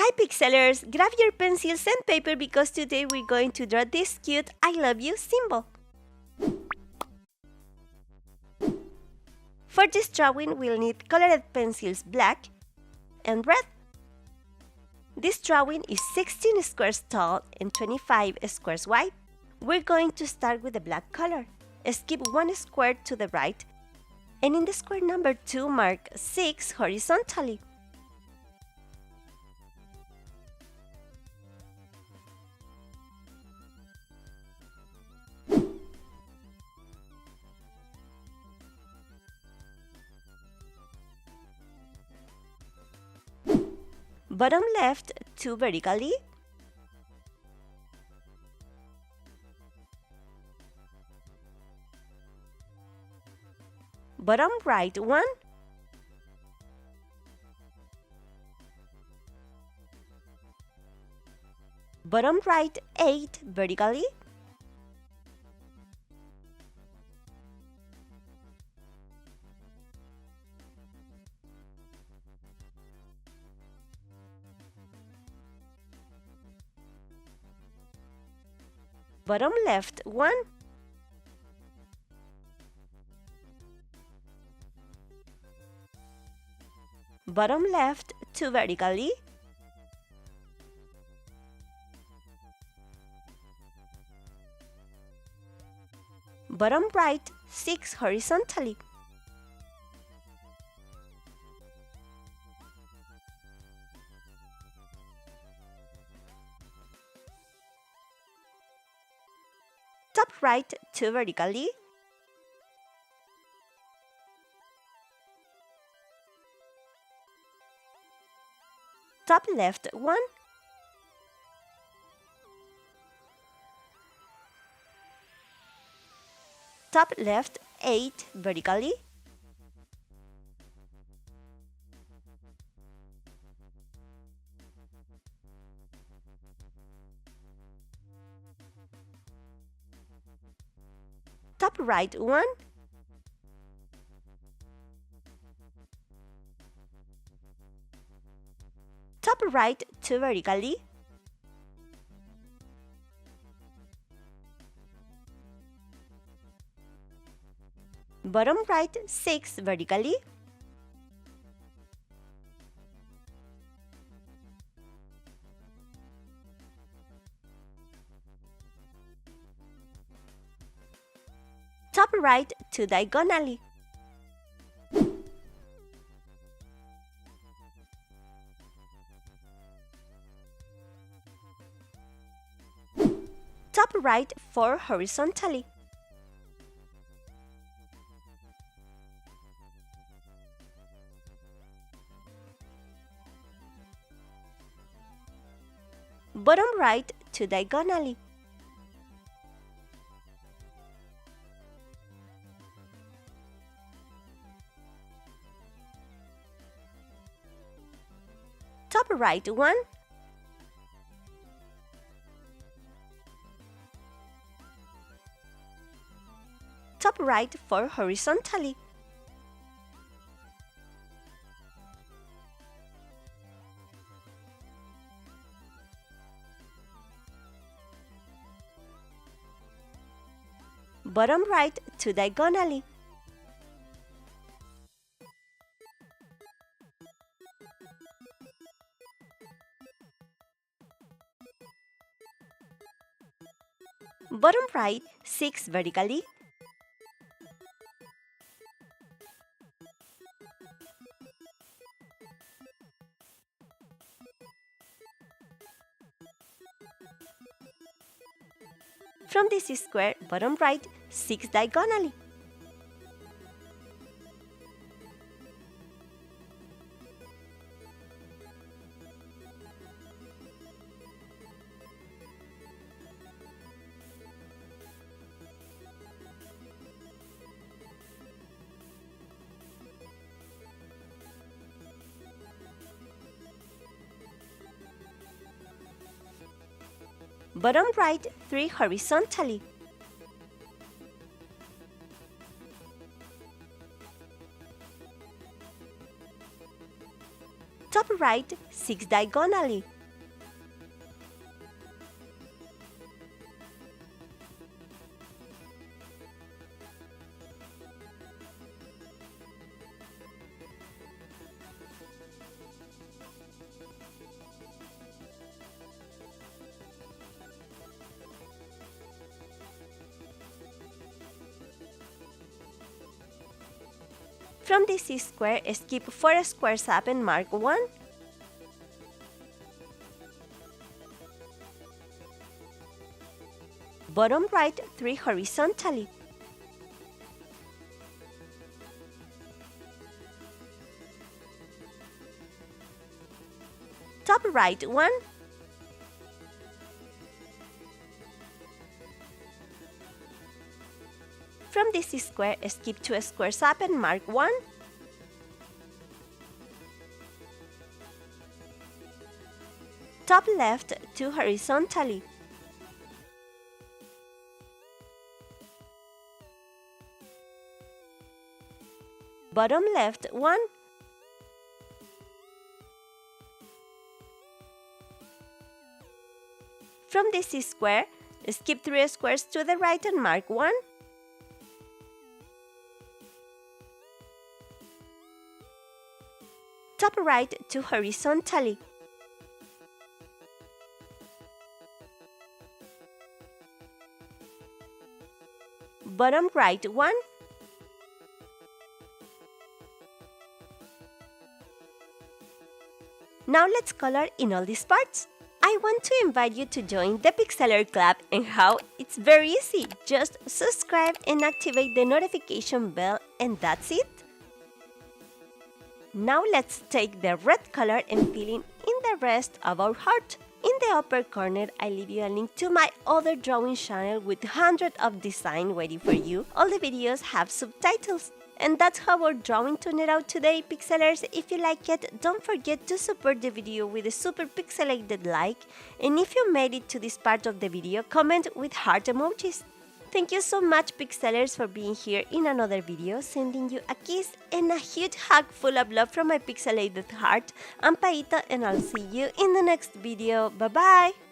Hi Pixelers! Grab your pencils and paper because today we're going to draw this cute I love you symbol. For this drawing, we'll need colored pencils black and red. This drawing is 16 squares tall and 25 squares wide. We're going to start with the black color. Skip one square to the right, and in the square number 2, mark 6 horizontally. Bottom left 2 vertically. Bottom right 1. Bottom right 8 vertically. Bottom left 1. Bottom left 2 vertically. Bottom right 6 horizontally. Top right 2 vertically. Top left 1. Top left 8 vertically. Top right 1. Top right 2 vertically. Bottom right 6 vertically. Top right 2 diagonally. Top right 4 horizontally. Bottom right 2 diagonally. Top right 1. Top right 4 horizontally. Bottom right 2 diagonally. Bottom right 6 vertically. From this square, bottom right 6 diagonally. Bottom right 3 horizontally. Top right 6 diagonally. From this square, skip 4 squares up and mark 1. Bottom right 3 horizontally. Top right 1. From this square, skip 2 squares up and mark 1. Top left 2 horizontally. Bottom left 1. From this square, skip 3 squares to the right and mark 1. Top right 2 horizontally. Bottom right 1. Now let's color in all these parts. I want to invite you to join the Pixeler Club, and how? It's very easy. Just subscribe and activate the notification bell, and that's it. Now let's take the red color and fill in the rest of our heart. In the upper corner, I leave you a link to my other drawing channel with hundreds of designs waiting for you. All the videos have subtitles. And that's how our drawing turned out today, Pixelers. If you like it, don't forget to support the video with a super pixelated like. And if you made it to this part of the video, comment with heart emojis. Thank you so much, Pixelers, for being here in another video. Sending you a kiss and a huge hug full of love from my pixelated heart. I'm Paita, and I'll see you in the next video. Bye-bye!